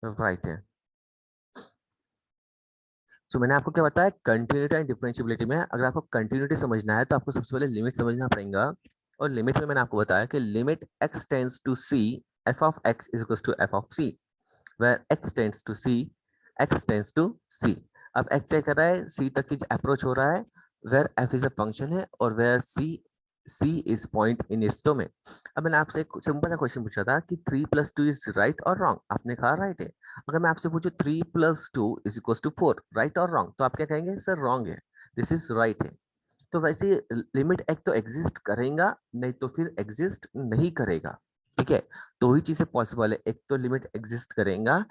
Right है। सो मैंने आपको क्या बताया, कंटिन्यूटी एंड डिफरेंशिएबिलिटी में अगर आपको कंटिन्यूटी समझना है तो आपको सबसे पहले लिमिट समझना पड़ेगा। और लिमिट में मैंने आपको बताया कि limit x tends to c f of x is equal to f of c, where x tends to c, x tends to c। अब x क्या कर रहा है, c तक की अप्रोच हो रहा है, where f is a function है और where c is point in its domain. अब मैंने आपसे एक सिंपल सा क्वेश्चन पूछा था कि 3 + 2 इज राइट और रॉन्ग, आपने कहा राइट है। अगर मैं आपसे पूछूं 3 + 2 इज इक्वल टू 4, राइट और रॉन्ग, तो आप क्या कहेंगे, सर रॉन्ग है, दिस इज राइट है। तो वैसे लिमिट एक तो एग्जिस्ट करेगा, नहीं तो फिर एग्जिस्ट नहीं करेगा। ठीक है, दो ही चीजें पॉसिबल है, एक तो लिमिट एग्जिस्ट करेगा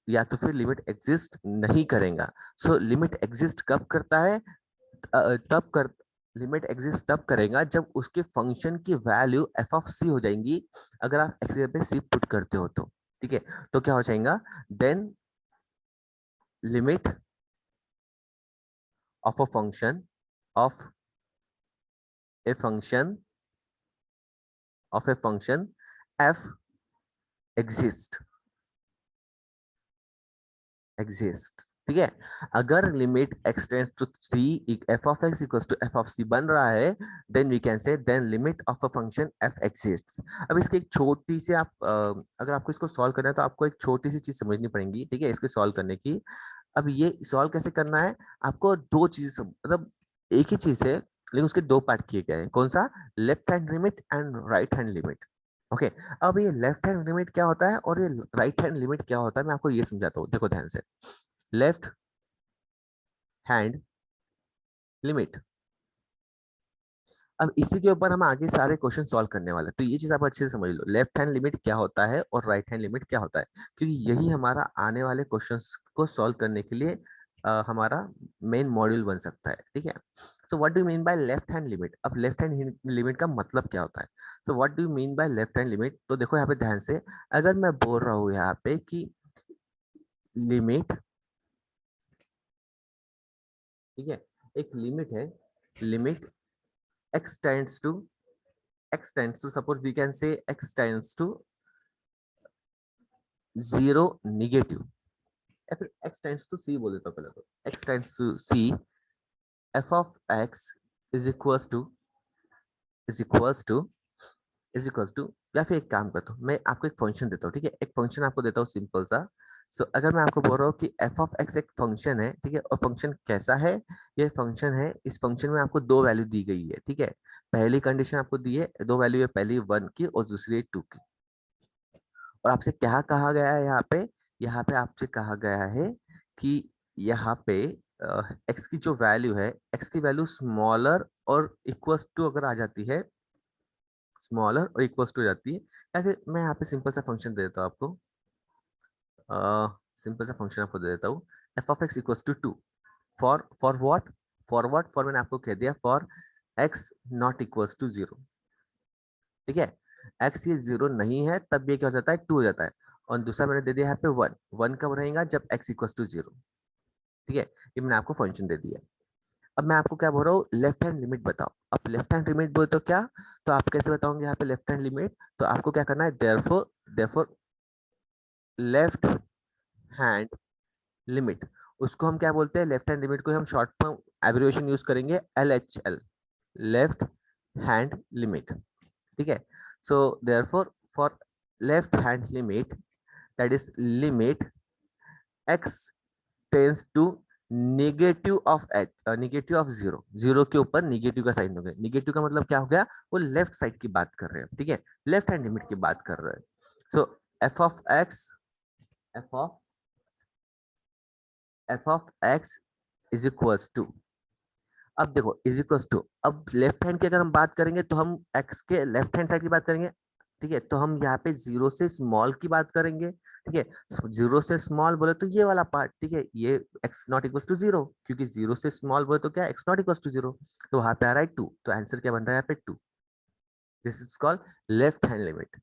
या तो फिर लिमिट एग्जिस्ट नहीं करेगा। सो लिमिट एग्जिस्ट कब करता है, तब कर लिमिट एग्जिस्ट तब करेगा जब उसके फंक्शन की वैल्यू एफ ऑफ सी हो जाएंगी, अगर आप एक्स पे सी पुट करते हो तो। ठीक है, तो क्या हो जाएगा, then limit of a function of a function of a function f exist exist. ठीक है, अगर limit x tends to c f of x equals to f of c बन रहा है, then we can say then limit of a function f exist. अब इसकी एक छोटी सी आप अगर आपको इसको सॉल्व करना है तो आपको एक छोटी सी चीज समझनी पड़ेगी। ठीक है, इसके सॉल्व करने की, अब ये सॉल्व कैसे करना है, आपको दो चीज मतलब एक ही चीज है लेकिन उसके दो पार्ट किए गए हैं। कौन सा, left hand limit and right hand limit. Okay, अब ये लेफ्ट हैंड लिमिट क्या होता है और ये राइट हैंड लिमिट क्या होता है, मैं आपको ये समझाता हूँ, देखो ध्यान से। लेफ्ट हैंड लिमिट, अब इसी के ऊपर हम आगे सारे क्वेश्चन सॉल्व करने वाले हैं, तो ये चीज आप अच्छे से समझ लो, लेफ्ट हैंड लिमिट क्या होता है और राइट हैंड लिमिट क्या होता है, क्योंकि यही हमारा आने वाले क्वेश्चंस को सॉल्व करने के लिए हमारा मेन मॉड्यूल बन सकता है। ठीक है, तो what do mean by left hand limit, अब लेफ्ट हैंड लिमिट का मतलब क्या होता है। तो what do mean by left hand limit, तो देखो यहाँ पे ध्यान से, अगर मैं बोल रहा हूँ यहाँ पे कि लिमिट, ठीक है, एक लिमिट है, limit x tends to suppose we can say x tends to 0 negative, या फिर x टेंड्स टू c बोल देता हूँ पहले, तो x tends to c f of x is equals to is equals to is equals to, या फिर एक काम करता हूँ, मैं आपको एक फंक्शन देता हूँ। ठीक है, एक फंक्शन आपको देता हूँ सिंपल सा। सो अगर मैं आपको बोल रहा हूँ कि f ऑफ x एक फंक्शन है, ठीक है, और फंक्शन कैसा है, ये फंक्शन है, इस फंक्शन में आपको दो वैल्यू दी गई है। ठीक है, पहली कंडीशन आपको दी है, दो वैल्यू है, पहली 1 की और दूसरी 2 की। और आपसे क्या कहा गया है यहाँ पे आपसे कहा गया है कि यहाँ पे एक्स की जो वैल्यू है, एक्स की वैल्यू स्मॉलर और इक्वल्स टू अगर आ जाती है, स्मॉलर और इक्वल्स टू हो जाती है, या फिर मैं यहाँ पे सिंपल सा फंक्शन दे देता हूँ आपको, सिंपल सा फंक्शन आपको दे देता हूँ, f of x equals to 2, for what, for मैंने आपको कह दिया, for x not equals to 0। ठीक है, एक्स ये 0 नहीं है तब ये क्या हो जाता है, 2 हो जाता है। और दूसरा मैंने दे दिया यहाँ पे 1, 1 कब रहेगा, जब एक्स इक्वल्स टू 0। ठीक है, ये मैंने आपको फंक्शन दे दिया। अब मैं आपको क्या बोल रहा हूँ, लेफ्ट हैंड लिमिट बताओ। अब लेफ्ट हैंड लिमिट बोले तो क्या, तो आप कैसे बताओगे यहाँ पे लेफ्ट हैंड लिमिट, तो आपको क्या करना है, therefore therefore left hand limit, उसको हम क्या बोलते हैं, लेफ्ट हैंड लिमिट को हम शॉर्ट फॉर्म एब्रिविएशन यूज करेंगे LHL, लेफ्ट हैंड लिमिट। ठीक है, so therefore for left hand limit, that is limit x tends to negative of h, negative of 0, 0 के ऊपर नेगेटिव का साइन हो गया, नेगेटिव का मतलब क्या हो गया, वो लेफ्ट साइड की बात कर रहे हैं। ठीक है, लेफ्ट हैंड लिमिट की बात कर रहे हैं। So f of x, f of f of x is equals to, अब देखो इज इक्वल्स टू, अब लेफ्ट हैंड की अगर हम बात करेंगे तो हम एक्स के लेफ्ट हैंड साइड की बात करेंगे। ठीक है, तो हम यहाँ पे 0 से स्मॉल की बात करेंगे। ठीक है, 0 से स्मॉल बोले तो ये वाला पार्ट, ठीक है, ये एक्स नॉट इक्वल्स टू 0, क्योंकि 0 से स्मॉल बोले तो क्या, एक्स नॉट इक्वल्स टू 0, तो वहां पे आ रहा है 2, तो आंसर क्या बन रहा है यहाँ पे 2। This is called left hand limit.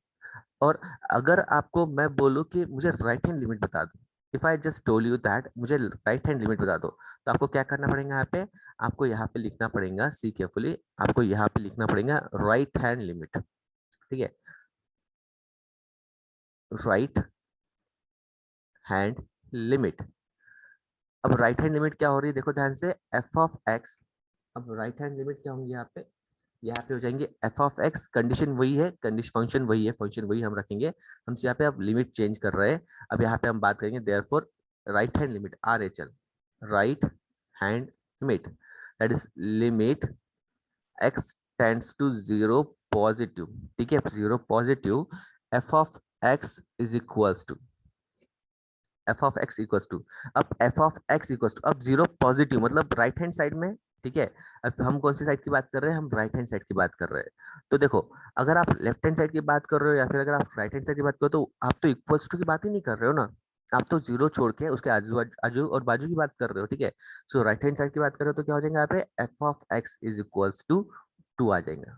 और अगर आपको मैं बोलूँ कि मुझे राइट हैंड लिमिट बता दो, if I just told you that मुझे राइट हैंड लिमिट बता दो, तो आपको क्या करना पड़ेगा, यहाँ पे आपको यहाँ पे लिखना पड़ेगा, सी केयरफुली, आपको यहाँ पे लिखना पड़ेगा राइट हैंड लिमिट। ठीक है, राइट हैंड लिमिट। अब राइट हैंड लिमिट क्या हो रही है, देखो ध्यान से, एफ ऑफ एक्स। अब राइट हैंड लिमिट क्या होंगी यहाँ पे हो जाएंगे एफ ऑफ एक्स, कंडीशन वही है, कंडीशन फंक्शन वही है, फंक्शन वही हम रखेंगे, हम यहाँ पे अब लिमिट चेंज कर रहे हैं। अब यहाँ पे हम बात करेंगे therefore right hand limit R H L, right hand limit, that is limit x tends to zero positive, ठीक है, zero positive, f of x is equals to, f of x equals to, अब f of x equals to, अब zero positive मतलब right hand side में, ठीक है। अब हम कौन सी साइड की बात कर रहे हैं, हम राइट हैंड साइड की बात कर रहे हैं। तो देखो, अगर आप लेफ्ट हैंड साइड की बात कर रहे हो या फिर अगर आप राइट हैंड साइड की बात कर रहे हो, तो आप तो इक्वल्स टू की बात ही नहीं कर रहे हो ना, आप तो जीरो छोड़ के उसके आजू आजू और बाजू की बात कर रहे हो, ठीक है। सो राइट हैंड साइड की बात कर रहे हो तो क्या हो जाएगा यहाँ पे, f of x is equals to two आ जाएगा,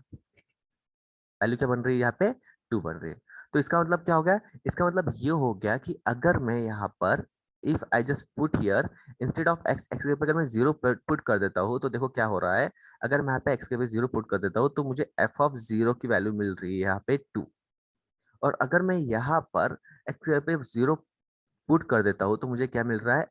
वैल्यू क्या बन रही है यहाँ पे, टू बन रही है। तो इसका मतलब क्या हो गया, इसका मतलब ये हो गया कि अगर मैं यहाँ पर if I just put here instead of x, x के ऊपर अगर मैं जीरो पुट कर देता हूँ तो देखो क्या हो रहा है, अगर मैं यहाँ पे एक्स के ऊपर जीरो पुट कर देता हूँ तो मुझे एफ ऑफ जीरो की वैल्यू मिल रही है यहाँ पे टू। और अगर मैं यहाँ पर एक्स के ऊपर जीरो पुट कर देता हूँ तो मुझे क्या मिल रहा है,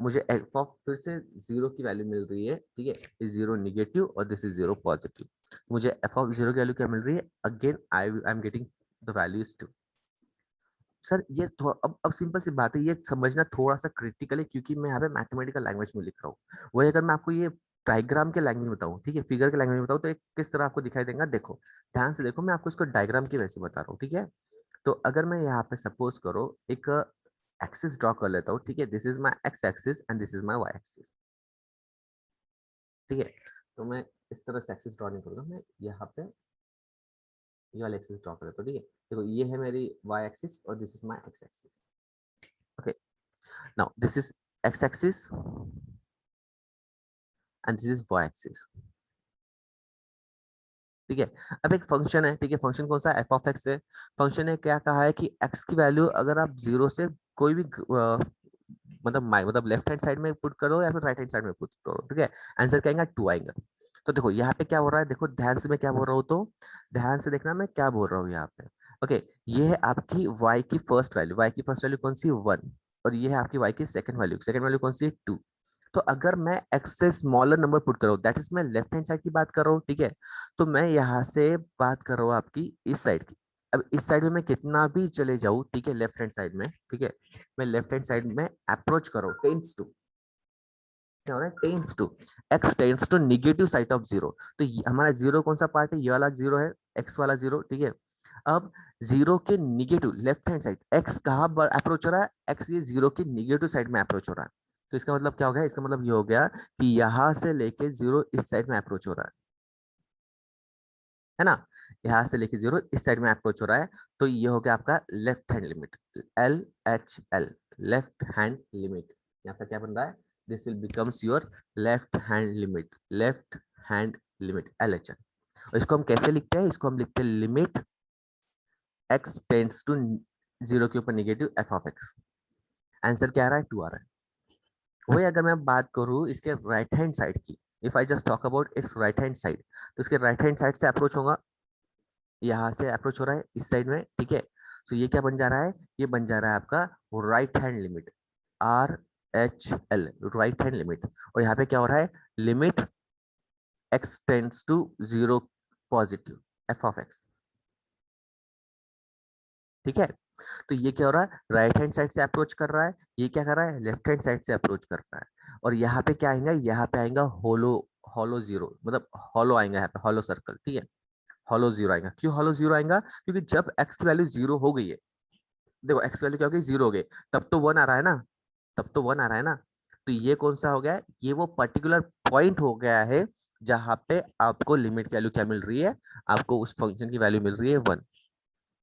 मुझे एफ ऑफ फिर से जीरो की वैल्यू मिल रही है, ठीक है, इज जीरो निगेटिव और दिस इज जीरो पॉजिटिव, मुझे एफ ऑफ जीरो की वैल्यू क्या मिल रही है, again I am getting the value is two. Sir ये थोड़ा अब सिंपल सी बात है, ये समझना थोड़ा सा क्रिटिकल है क्योंकि मैं यहाँ पे मैथमेटिकल लैंग्वेज में लिख रहा हूँ, वही अगर मैं आपको ये डायग्राम के लैंग्वेज में बताऊँ, ठीक है, फिगर के लैंग्वेज में बताऊँ तो एक किस तरह आपको दिखाई देगा, देखो ध्यान से देखो, मैं आपको इसको डायग्राम की वैसे बता रहा हूँ, ठीक है। तो अगर मैं यहाँ पे सपोज करो एक एक्सिस ड्रॉ कर लेता हूँ, ठीक है, this is my x axis and this is my y axis, ठीक है। तो मैं इस तरह से एक्सिस ड्रॉ नहीं करूंगा, मैं यहाँ पे ये वाला एक्सिस ड्रॉ कर लेता हूँ, ठीक है। देखो ये है मेरी वाई एक्सिस और this is my x axis, okay. Now this is x axis and this is y axis, ठीक है। अब एक फंक्शन है, ठीक है, फंक्शन कौन सा, एफ ऑफ एक्स है। फंक्शन ने क्या कहा है कि एक्स की वैल्यू अगर आप जीरो से कोई भी मतलब लेफ्ट हैंड साइड में पुट करो या फिर राइट हैंड साइड में पुट करो, ठीक है, आंसर क्या आएगा, टू आएगा। तो देखो यहाँ पे क्या हो रहा है, देखो ध्यान से मैं क्या बोल रहा हूँ, तो ध्यान से देखना मैं क्या बोल रहा हूँ यहाँ पे, ओके। ये है आपकी y की फर्स्ट वैल्यू, y की फर्स्ट वैल्यू कौन सी, वन, और ये है आपकी y की सेकंड वैल्यू कौन सी, टू। तो अगर मैं एक्स से स्मॉलर नंबर पुट कर रहा हूँ, दैट इज मैं लेफ्ट हैंड साइड की बात कर रहा हूँ, ठीक है। तो मैं यहाँ से बात कर रहा हूँ आपकी इस साइड की। अब इस साइड में मैं कितना भी चले जाऊँ, ठीक है, लेफ्ट हैंड साइड में, ठीक है, मैं लेफ्ट हैंड साइड में अप्रोच कर रहा हूँ, टेंड्स टू, क्या हो रहा है, tends to, x tends to negative side of zero. तो हमारा जीरो कौन सा पार्ट है, ये वाला जीरो है, एक्स वाला जीरो, ठीक है। अब जीरो के negative left hand side x कहाँ अप्रोच हो रहा है, एक्स ये जीरो के निगेटिव साइड में अप्रोच हो रहा है। तो इसका मतलब क्या हो गया, इसका मतलब ये हो गया कि यहां से लेके जीरो इस साइड में अप्रोच हो रहा है ना, यहां से लेके जीरो इस साइड में अप्रोच हो रहा है। तो ये हो गया आपका left hand limit, L H L, left hand limit. यहाँ पे क्या बन रहा है, this will becomes your left hand limit, left hand limit L H L. और इसको हम कैसे लिखते हैं, इसको हम लिखते हैं limit x tends to zero के ऊपर negative f of x, answer क्या आ रहा है, टू आ रहा है। वही अगर मैं बात करूँ इसके राइट हैंड साइड की, if I just talk about it's right hand side, तो इसके राइट हैंड साइड से अप्रोच होगा, यहाँ से अप्रोच हो रहा है इस साइड में, ठीक है। तो ये क्या बन जा रहा है, ये बन जा रहा है आपका right hand limit, R H L, right hand limit. और यहाँ पे क्या हो रहा है, limit x tends to zero positive f of x, ठीक है। तो ये क्या हो रहा है, राइट हैंड साइड से अप्रोच कर रहा है, ये क्या कर रहा है, लेफ्ट हैंड साइड से अप्रोच कर रहा है। और यहाँ पे क्या आएगा, यहाँ पे आएगा होलो, हॉलो जीरो, मतलब हॉलो आएगा यहाँ पे, हॉलो सर्कल, ठीक है, हॉलो जीरो आएगा। क्यों हॉलो जीरो आएगा, क्योंकि जब एक्स की वैल्यू जीरो हो गई है, देखो एक्स वैल्यू क्या हो गई, जीरो हो गई, तब तो वन आ रहा है ना, तब तो वन आ रहा है ना। तो ये कौन सा हो गया, ये वो पर्टिकुलर पॉइंट हो गया है जहां पे आपको लिमिट की वैल्यू क्या मिल रही है, आपको उस फंक्शन की वैल्यू मिल रही है वन,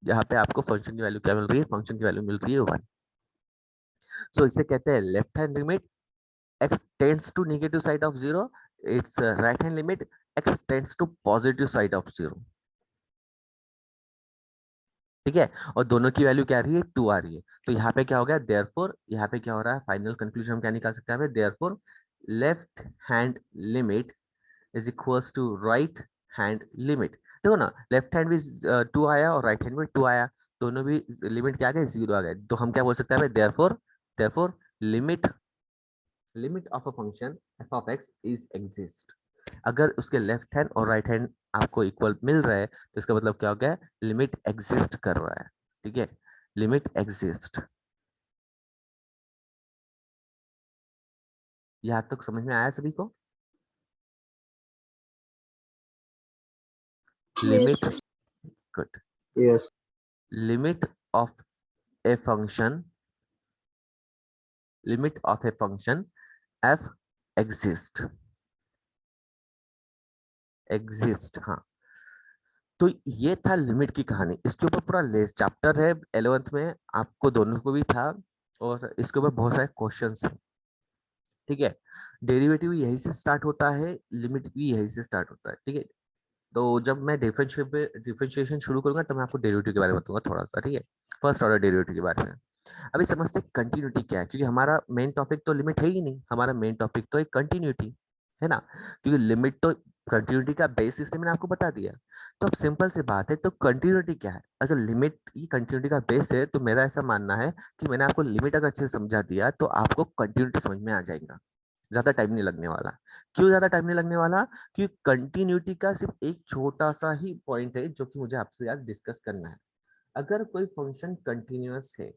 जहां पे आपको फंक्शन की वैल्यू क्या मिल रही है, फंक्शन की वैल्यू मिल रही है वन। सो इसे कहते हैं left hand limit x tends to negative side of zero, it's right hand limit x tends to positive side of zero, ठीक है। और दोनों की वैल्यू क्या आ रही है, टू आ रही है। तो यहाँ पे क्या हो गया, देयरफॉर यहाँ पे क्या हो रहा है, फाइनल कंक्लूजन हम क्या निकाल सकते हैं, therefore left hand limit is equals to right hand limit. देखो ना, लेफ्ट हैंड भी टू आया और राइट हैंड में टू आया, दोनों भी लिमिट क्या आ गए, जीरो आ गए। तो हम क्या बोल सकते हैं, therefore therefore limit of a function f of x is exist। अगर उसके लेफ्ट हैंड और राइट हैंड आपको इक्वल मिल रहा है तो इसका मतलब क्या हो गया, लिमिट एग्जिस्ट कर रहा है। ठीक है, लिमिट एग्जिस्ट। यहां तक समझ में आया सभी को? Limit, good. Yes. Limit of a function, limit of a function f exist, exist, हाँ। तो ये था लिमिट की कहानी। इसके ऊपर पूरा लेस चैप्टर है 11th में, आपको दोनों को भी था, और इसके ऊपर बहुत सारे क्वेश्चंस हैं। ठीक है, डेरिवेटिव यही से स्टार्ट होता है, लिमिट भी यही से स्टार्ट होता है। ठीक है, तो जब मैं डिफरेंशिएशन शुरू करूंगा तब मैं आपको डेरिवेटिव के बारे में बताऊंगा थोड़ा सा। ठीक है, फर्स्ट ऑर्डर डेरिवेटिव के बारे में। अभी समझते कंटिन्यूटी क्या है, क्योंकि हमारा मेन टॉपिक तो लिमिट है ही नहीं, हमारा मेन टॉपिक तो एक कंटिन्यूटी है ना। क्योंकि लिमिट तो कंटिन्यूटी का बेस, इसलिए मैंने आपको बता दिया। तो अब सिंपल सी बात है, तो कंटिन्यूटी क्या है? अगर लिमिट ये कंटिन्यूटी का बेस है तो मेरा ऐसा मानना है कि मैंने आपको लिमिट अगर अच्छे से समझा दिया तो आपको कंटिन्यूटी समझ में आ जाएगा, ज्यादा टाइम नहीं लगने वाला। क्यों ज्यादा टाइम नहीं लगने वाला? क्योंकि कंटिन्यूटी का सिर्फ एक छोटा सा ही पॉइंट है जो कि मुझे आपसे आज डिस्कस करना है। अगर कोई फंक्शन कंटिन्यूअस है,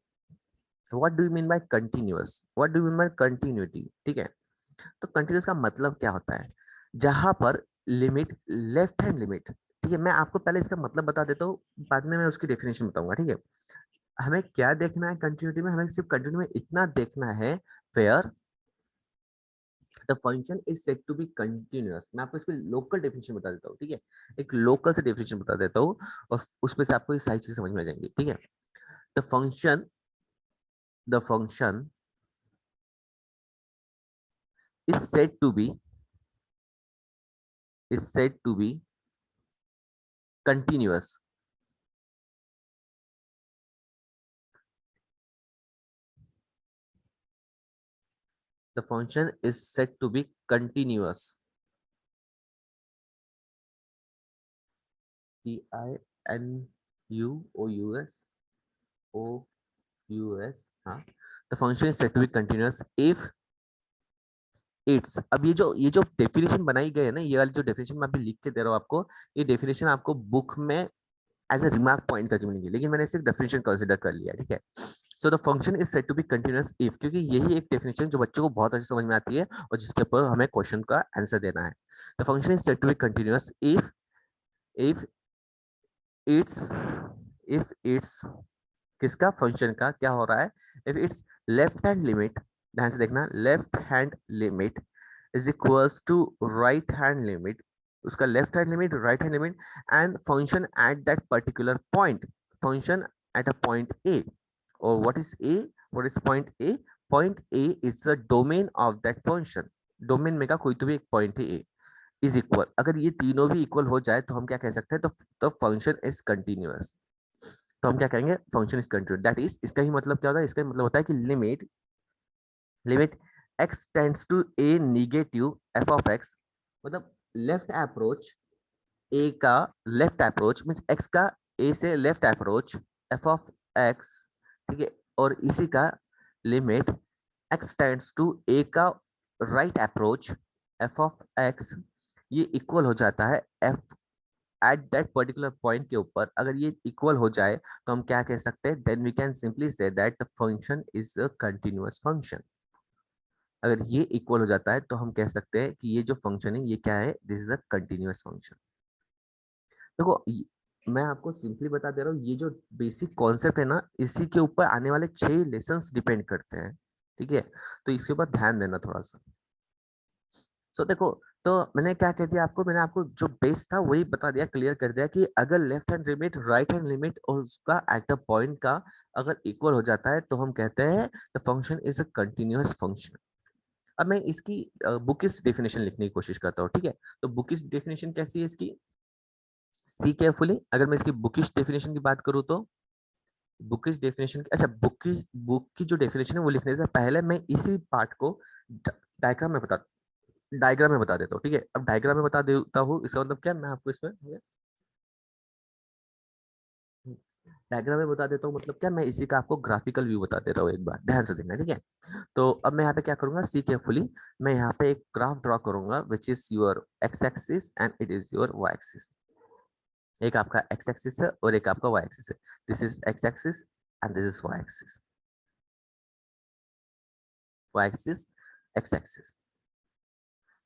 what do you mean bye continuous, what do you mean bye continuity? ठीक है, तो कंटिन्यूअस का मतलब क्या होता है? जहां पर लिमिट, लेफ्ट हैंड लिमिट, ठीक है, मैं आपको पहले इसका मतलब बता देता हूँ, बाद में मैं उसकी डेफिनेशन बताऊंगा। ठीक है, हमें क्या देखना है कंटिन्यूटी में? हमें सिर्फ कंटिन्यूटी में इतना देखना है, where the function is said to be continuous. मैं आपको इसकी लोकल डेफिनेशन बता देता हूँ। ठीक है, एक लोकल से डेफिनेशन बता देता हूँ, और उसमें से आपको ये सारी चीजें समझ में आ जाएंगी। ठीक है, the function, the function is said to be, is said to be continuous। The function is said to be continuous। T-I-N-U-O-U-S, O-U-S, हाँ। The function is said to be continuous if it's, अब ये जो definition बनाई गई है ना, ये वाली जो डेफिनेशन मैं अभी लिख के दे रहा हूँ आपको, ये डेफिनेशन आपको बुक में एज ए रिमार्क पॉइंट करके मिलेंगे, लेकिन मैंने इसे डेफिनेशन कंसीडर कर लिया। ठीक है, so the function is said to be continuous if, क्योंकि यही एक डेफिनेशन जो बच्चों को बहुत अच्छे समझ में आती है और जिसके ऊपर हमें क्वेश्चन का आंसर देना है। The function is said to be continuous if if it's if it's किसका, फंक्शन का क्या हो रहा है? If it's left hand limit, ध्यान से देखना, left hand limit is equals to right hand limit, उसका left hand limit, right hand limit, and function at that particular point, function at a point A. और what is A, what is point A? Point A is the domain of that function, domain में का कोई तो भी एक point है ए, is equal. अगर ये तीनों भी इक्वल हो जाए तो हम क्या कह सकते हैं? तो फंक्शन इज कंटिन्यूअस। तो हम क्या कहेंगे? Function is continuous. That is, इसका ही मतलब क्या होता है? इसका ही मतलब होता है कि limit, limit x tends to a negative f of x, मतलब लेफ्ट अप्रोच a का, लेफ्ट अप्रोच मींस x का a से left approach f of x, ठीक है, और इसी का limit x tends to a का right approach f of x, ये इक्वल हो जाता है f at that particular point के ऊपर। अगर ये इक्वल हो जाए तो हम क्या कह सकते हैं? Then we can simply say that the function is a continuous function. अगर ये इक्वल हो जाता है तो हम कह सकते हैं कि ये जो फंक्शन है ये क्या है? This is a continuous function. देखो मैं आपको सिंपली बता दे रहा हूँ, ये जो बेसिक कॉन्सेप्ट है ना, इसी के ऊपर आने वाले 6 लेसन्स डिपेंड करते हैं। ठीक है, तो इसके ऊपर ध्यान देना थोड़ा सा। सो देखो, तो मैंने क्या कह दिया आपको? मैंने आपको जो बेस था वही बता दिया, क्लियर कर दिया कि अगर left hand limit, right hand limit और उसका एट अ पॉइंट का अगर इक्वल हो जाता है तो हम कहते हैं the function is a continuous function. अब मैं इसकी बुकिश डेफिनेशन लिखने की कोशिश करता हूँ। ठीक है, तो बुकिश डेफिनेशन कैसी है इसकी? See carefully. अगर मैं इसकी बुकिश डेफिनेशन की बात करूँ तो बुकिश डेफिनेशन, अच्छा, बुक की जो डेफिनेशन है वो लिखने से पहले मैं इसी पार्ट को डायग्राम में बता, डायग्राम में बता देता हूँ। ठीक है, अब डायग्राम में बता देता हूँ, इसका मतलब क्या, मैं आपको इसमें डायग्राम में बता देता हूँ मतलब क्या, मैं इसी का आपको ग्राफिकल व्यू बता दे रहा हूँ, एक बार ध्यान से देखना, ठीक है। तो अब मैं यहाँ पे क्या करूंगा, सी केयरफुली, मैं यहाँ पे एक ग्राफ ड्रॉ करूंगा which is your x axis and it is your y axis. एक आपका एक्स एक्सिस है और एक आपका वाई एक्सिस है। This is x axis and this is y axis, y axis, x axis.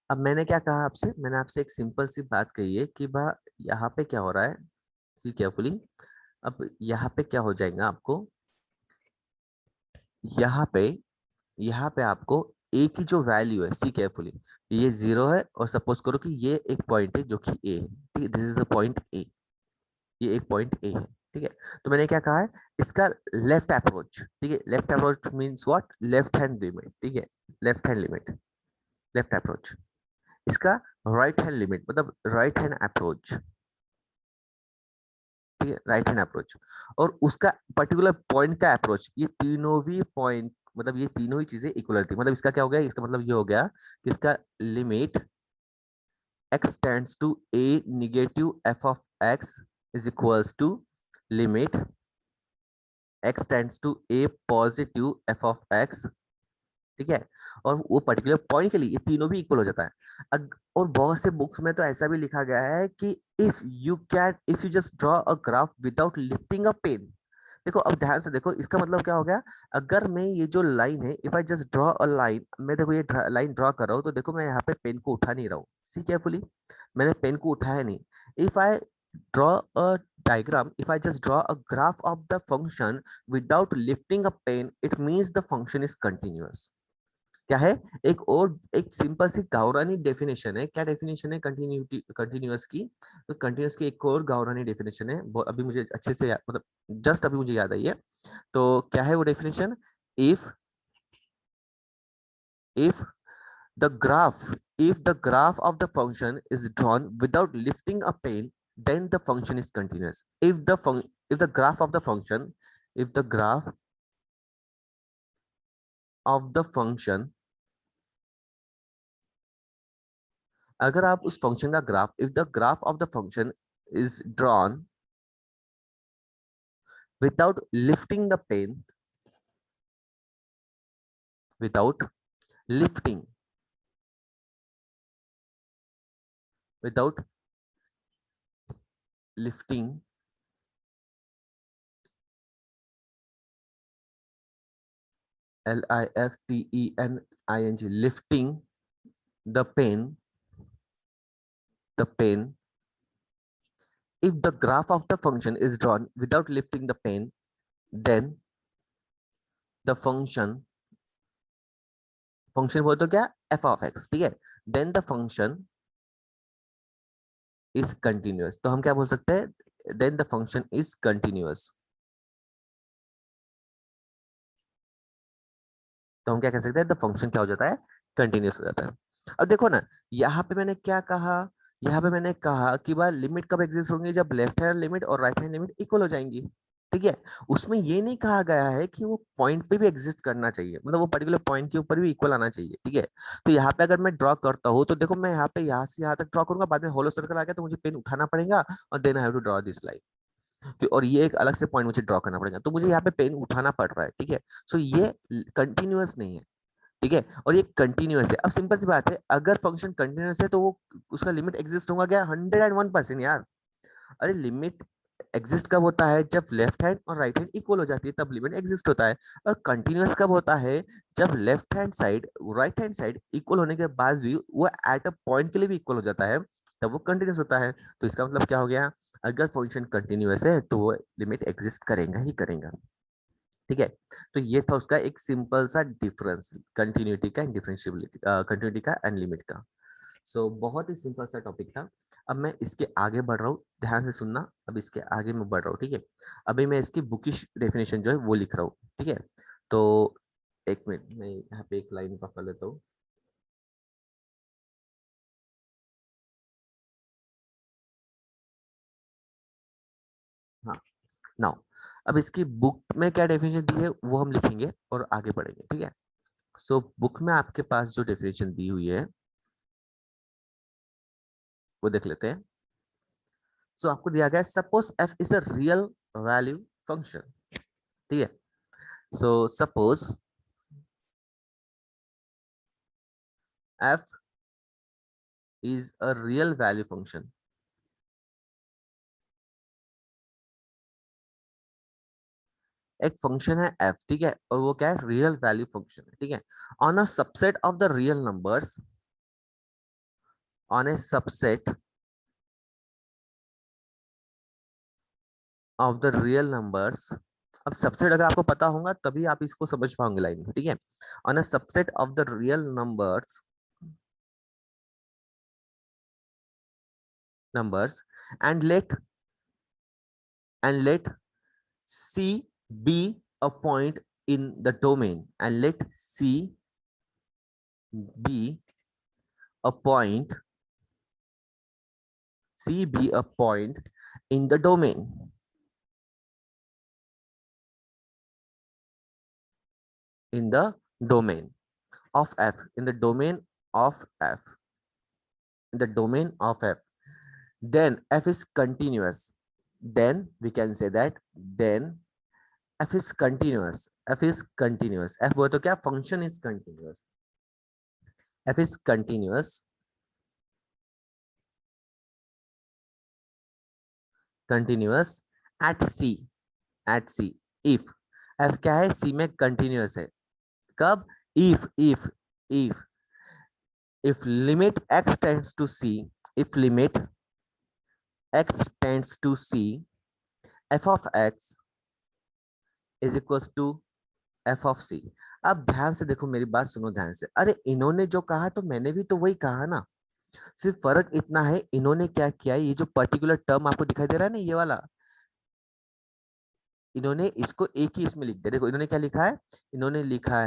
अब मैंने क्या कहा आपसे, मैंने आपसे एक सिंपल सी बात कही है कि बा यहाँ पे क्या हो रहा है, सी केयरफुली। अब यहाँ पे क्या हो जाएगा आपको, यहाँ पे यहाँ पे आपको ए की जो वैल्यू है, सी केयरफुली, ये 0 है और सपोज करो कि ये एक पॉइंट है जो कि ए है, ठीक है, दिस इज अ पॉइंट ए, ये एक पॉइंट ए है, ठीक है। तो मैंने क्या कहा है, इसका लेफ्ट अप्रोच, ठीक है, left approach means what, left hand limit, ठीक है, left hand limit, left approach. इसका राइट हैंड लिमिट मतलब राइट हैंड अप्रोच, ठीक है, राइट हैंड अप्रोच। और उसका पर्टिकुलर पॉइंट का अप्रोच, ये तीनों भी पॉइंट मतलब ये तीनों ही चीजें इक्वल थी। मतलब इसका क्या हो गया, इसका मतलब ये हो गया कि इसका limit x tends to a negative f of x is equals to limit x tends to a positive f of x, ठीक है। और वो पर्टिकुलर पॉइंट के लिए ये तीनों भी इक्वल हो जाता है। और बहुत से बुक्स में तो ऐसा भी लिखा गया है कि if you just draw a graph without lifting a pen. देखो अब ध्यान से देखो, इसका मतलब क्या हो गया, अगर मैं ये जो लाइन है, if I just draw a line, मैं देखो ये लाइन ड्रॉ कर रहा हूँ, तो देखो मैं यहाँ पे पेन को उठा नहीं रहा हूँ, सी केयरफुली, मैंने पेन को उठाया नहीं। If I draw a diagram, if I just draw a graph of the function without lifting a pen, it means the function is continuous। क्या है, एक और एक सिंपल सी गाउरानी डेफिनेशन है, क्या डेफिनेशन है कंटिन्यूटी कंटिन्यूअस की, तो कंटिन्यूअस की एक और गाउरानी डेफिनेशन है, वो अभी मुझे अच्छे से मतलब जस्ट अभी मुझे याद आई है। तो क्या है वो definition, if if the graph if the graph of the function is drawn without lifting a pen, then the function is continuous। if the graph of the function, if the graph of the function, अगर आप उस function का graph, if the graph of the function is drawn without lifting the pen, without lifting, without lifting, lifting, lifting the pen, the pen, if the graph of the function is drawn without lifting the pen, then the function बोल तो क्या, f of x, ठीक है, then the function is continuous। तो हम क्या बोल सकते हैं, then the function is continuous। तो हम क्या कह सकते हैं, द फंक्शन क्या हो जाता है, कंटिन्यूस हो जाता है। अब देखो ना, यहाँ पे मैंने क्या कहा, यहाँ पे मैंने कहा कि भाई लिमिट कब एग्जिस्ट होंगी, जब लेफ्ट हैंड लिमिट और राइट हैंड लिमिट इक्वल हो जाएंगी, ठीक है। उसमें ये नहीं कहा गया है कि वो पॉइंट पे भी एग्जिस्ट करना चाहिए, मतलब वो पर्टिकुलर पॉइंट के ऊपर भी इक्वल आना चाहिए, ठीक है। तो यहाँ पे अगर मैं ड्रॉ करता हूँ तो देखो मैं यहाँ पे यहाँ से यहाँ तक ड्रॉ करूंगा, बाद में होलो सर्कल आ गया तो मुझे पेन उठाना पड़ेगा और then I have to draw this line, और ये एक अलग से पॉइंट मुझे ड्रॉ करना पड़ेगा, तो मुझे यहाँ पे पेन उठाना पड़ रहा है, ठीक है। सो ये कंटिन्यूअस नहीं है, ठीक है, और ये कंटिन्यूअस है। अब सिंपल सी बात है, अगर फंक्शन कंटिन्यूअस है तो वो उसका लिमिट एग्जिस्ट होगा क्या, 101% यार। अरे लिमिट एग्जिस्ट कब होता है, जब लेफ्ट हैंड और राइट हैंड इक्वल हो जाती है, तब लिमिट एग्जिस्ट होता है। और कंटिन्यूअस कब होता है, जब left hand side right hand side equal होने के बाद भी वो एट अ पॉइंट के लिए भी इक्वल हो जाता है, तब वो कंटिन्यूअस होता है। तो इसका मतलब क्या हो गया, अगर फंक्शन कंटिन्यूअस है तो वो लिमिट एग्जिस्ट करेगा ही करेगा, ठीक है। तो ये था उसका एक सिंपल सा डिफरेंस, कंटिन्यूटी का एंड डिफरेंशियबिलिटी, कंटिन्यूटी का एंड लिमिट का। सो बहुत ही सिंपल सा टॉपिक था। अब मैं इसके आगे बढ़ रहा हूँ, ध्यान से सुनना, अब इसके आगे मैं बढ़ रहा हूँ, ठीक है। अभी मैं इसकी बुकिश डेफिनेशन जो है वो लिख रहा हूँ, ठीक है। तो एक मिनट, मैं यहाँ पे एक लाइन पकड़ लेता हूँ। हाँ, नाउ अब इसकी बुक में क्या डेफिनेशन दी है वो हम लिखेंगे और आगे बढ़ेंगे, ठीक है। सो बुक में आपके पास जो डेफिनेशन दी हुई है वो देख लेते हैं। सो आपको दिया गया, suppose F is a real value function. ठीक है, so suppose f is a real value function। एक फंक्शन है f, ठीक है, और वो क्या है, रियल वैल्यू फंक्शन है, ठीक है, on a subset of the real numbers, on A subset of the real numbers. अब सबसेट अगर आपको पता होगा तभी आप इसको समझ पाओगे लाइन में, ठीक है, on a subset of the real numbers and let C be a point in the domain, and let C be a point, C be a point in the domain, in the domain of f, in the domain of f, in the domain of f, then f is continuous. Then we can say that then f is continuous, f is continuous, f बोले तो क्या, function is continuous, f is continuous, continuous at c, at c, if f क्या है, c में continuous है, कब, if if limit x tends to c, if limit x tends to c, f of x is equals to f of c। अब ध्यान से देखो, मेरी बात सुनो ध्यान से, अरे इन्होंने जो कहा तो मैंने भी तो वही कहा ना, सिर्फ फर्क इतना है इन्होंने क्या किया है, ये जो पर्टिकुलर टर्म आपको दिखाई दे रहा है ना, ये वाला, इन्होंने इसको एक ही इसमें लिख दिया। देखो इन्होंने क्या लिखा है, इन्होंने लिखा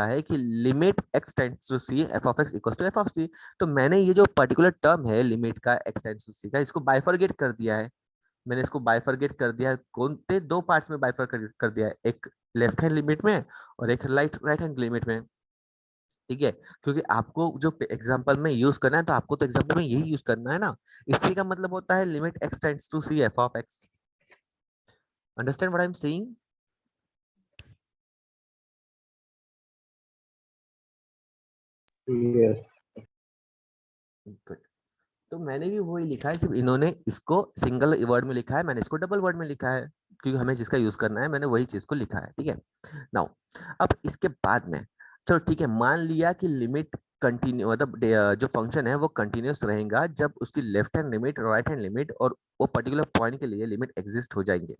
है कि limit x tends to c f of x equals to f of c। तो मैंने ये जो पर्टिकुलर टर्म है लिमिट का x टेंड्स टू c का, इसको बाइफरगेट कर दिया है, मैंने इसको बाइफरगेट कर दिया है, कौन से दो पार्ट्स में बाइफरगेट कर दिया है, एक लेफ्ट हैंड लिमिट में और एक राइट हैंड लिमिट में, ठीक है, क्योंकि आपको जो एग्जांपल में यूज करना है तो आपको तो एग्जांपल में यही यूज करना है ना, इसी का मतलब होता है limit x tends to c f of x। Understand what I am saying? Yes. Good. तो मैंने भी वही लिखा है, सिर्फ इन्होंने इसको सिंगल वर्ड में लिखा है, मैंने इसको डबल वर्ड में लिखा है, क्योंकि हमें जिसका यूज करना है मैंने वही चीज को लिखा है, ठीक है। नाउ अब इसके बाद में, चलो ठीक है, मान लिया कि लिमिट कंटिन्यू, मतलब जो फंक्शन है वो कंटिन्यूस रहेगा जब उसकी left hand limit, right hand limit और वो पर्टिकुलर पॉइंट के लिए लिमिट एग्जिस्ट हो जाएंगे,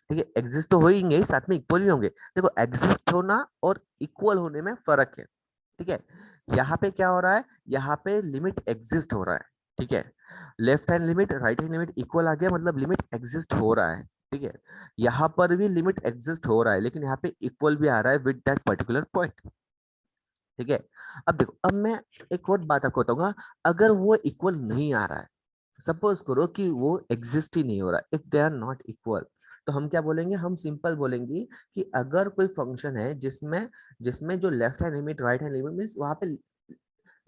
ठीक है, एग्जिस्ट तो होंगे ही, साथ में इक्वल भी होंगे। देखो एग्जिस्ट होना और इक्वल होने में फर्क है, ठीक है, यहाँ पे क्या हो रहा है, यहाँ पे लिमिट एग्जिस्ट हो रहा है, ठीक है, left hand limit right hand limit equal आ गया, मतलब लिमिट एग्जिस्ट हो रहा है, ठीक है, यहाँ पर भी लिमिट एग्जिस्ट हो रहा है, लेकिन यहाँ पे इक्वल भी आ रहा है विद दैट पर्टिकुलर पॉइंट, ठीक है। अब देखो, अब मैं एक और बात आपको बताऊंगा, अगर वो इक्वल नहीं आ रहा है, सपोज करो कि वो एग्जिस्ट ही नहीं हो रहा, if they are not equal, तो हम क्या बोलेंगे, हम सिंपल बोलेंगे कि अगर कोई फंक्शन है जिसमें जिसमें जो left hand limit right hand limit means वहां पे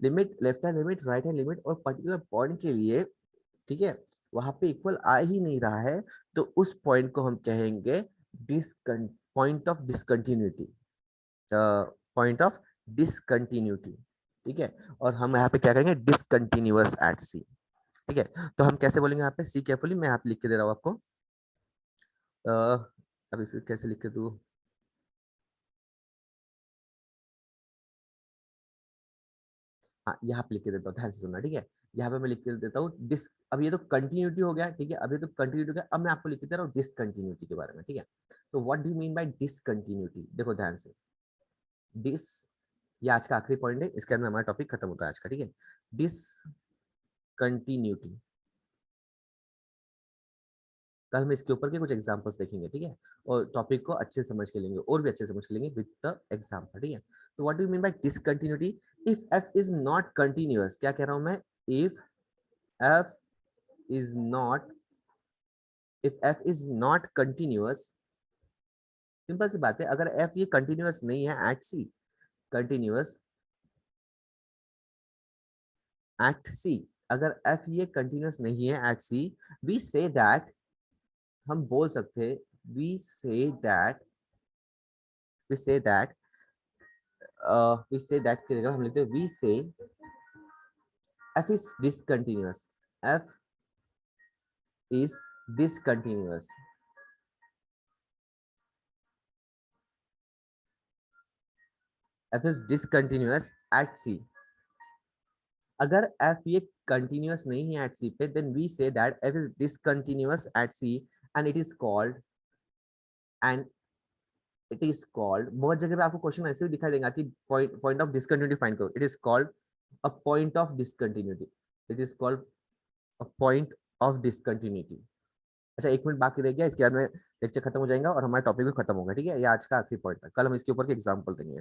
limit left hand limit right hand limit और पर्टिकुलर पॉइंट के लिए, ठीक है, वहां पे इक्वल आ ही नहीं रहा है, तो उस पॉइंट को हम कहेंगे point of discontinuity, point of discontinuity, ठीक है, और हम यहाँ पे क्या करेंगे, डिसकंटिन्यूअस एट सी, ठीक है। तो हम कैसे बोलेंगे यहाँ पे, सी केयरफुली मैं यहाँ पे लिख के दे रहा हूँ आपको, अब इसे कैसे लिख के दूँ, हाँ यहाँ पे लिख के देता हूँ, ध्यान से सुनना, ठीक है, यहाँ पे मैं लिख के देता हूँ डिस, अब ये तो कंटिन्यूटी हो गया, ठीक है, अब ये तो कंटिन्यूटी हो गया, अब मैं आपको लिख के दे रहा हूँ डिसकंटिन्यूटी के बारे में, ठीक है। तो what do you mean by discontinuity, देखो ध्यान से, डिस, ये आज का आखिरी पॉइंट है, इसके अंदर हमारा टॉपिक खत्म होता है आज का, ठीक है, डिसकंटिन्यूटी, कल हम इसके ऊपर के कुछ एग्जांपल्स देखेंगे, ठीक है, और टॉपिक को अच्छे से समझ के लेंगे, और भी अच्छे से समझ के लेंगे विद द एग्जांपल, ठीक है। तो what do you mean by discontinuity, if f is not continuous, क्या कह रहा हूं मैं, if f is not, if f is not continuous, simple सी बात है, अगर एफ ये कंटिन्यूअस नहीं है at c, continuous at c, अगर एफ ये कंटिन्यूअस नहीं है at c, we say that, हम बोल सकते हैं we say that we say that की जगह हम लिखते हैं we say f is discontinuous. F is discontinuous. F is discontinuous at C. अगर f ये continuous नहीं है at C पे, then we say that f is discontinuous at C and it is called बहुत जगह पे आपको क्वेश्चन ऐसे भी दिखाई देगा कि पॉइंट ऑफ डिसकंटिन्यूटी फाइंड करो. It is called a point of discontinuity. It is called a point of discontinuity. अच्छा, 1 मिनट बाकी रह गया, इसके बाद में लेक्चर खत्म हो जाएगा और हमारा टॉपिक भी खत्म होगा. ठीक है, ये आज का आखिरी पॉइंट था. कल हम इसके ऊपर के एग्जाम्पल देंगे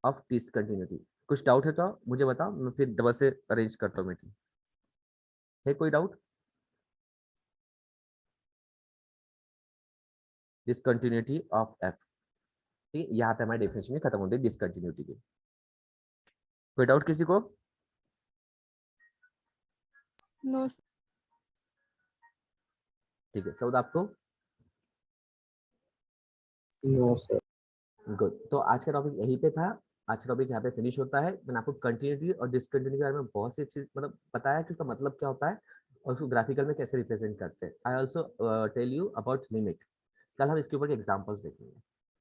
ऑफ डिसकंटिन्यूटी. कुछ डाउट है तो मुझे बताओ, मैं फिर डबल से अरेंज करता हूँ मीटिंग. है कोई डाउट? Discontinuity of F. ठीक है, यहाँ पे हमारी डेफिनेशन खत्म होती है डिसकंटिन्यूटी की. कोई डाउट किसी को? नो. ठीक है, सऊद आपको? No sir. गुड. तो आज का टॉपिक यहीं पे था. आज का टॉपिक यहाँ पे फिनिश होता है. मैंने आपको कंटिन्यूटी और डिसकंटिन्यूटी के बारे में बहुत सी चीज मतलब बताया कि उसका मतलब क्या होता है और उसको ग्राफिकल में कैसे रिप्रेजेंट करते हैं. I also tell you about limit. कल हम इसके ऊपर एग्जाम्पल्स देखेंगे.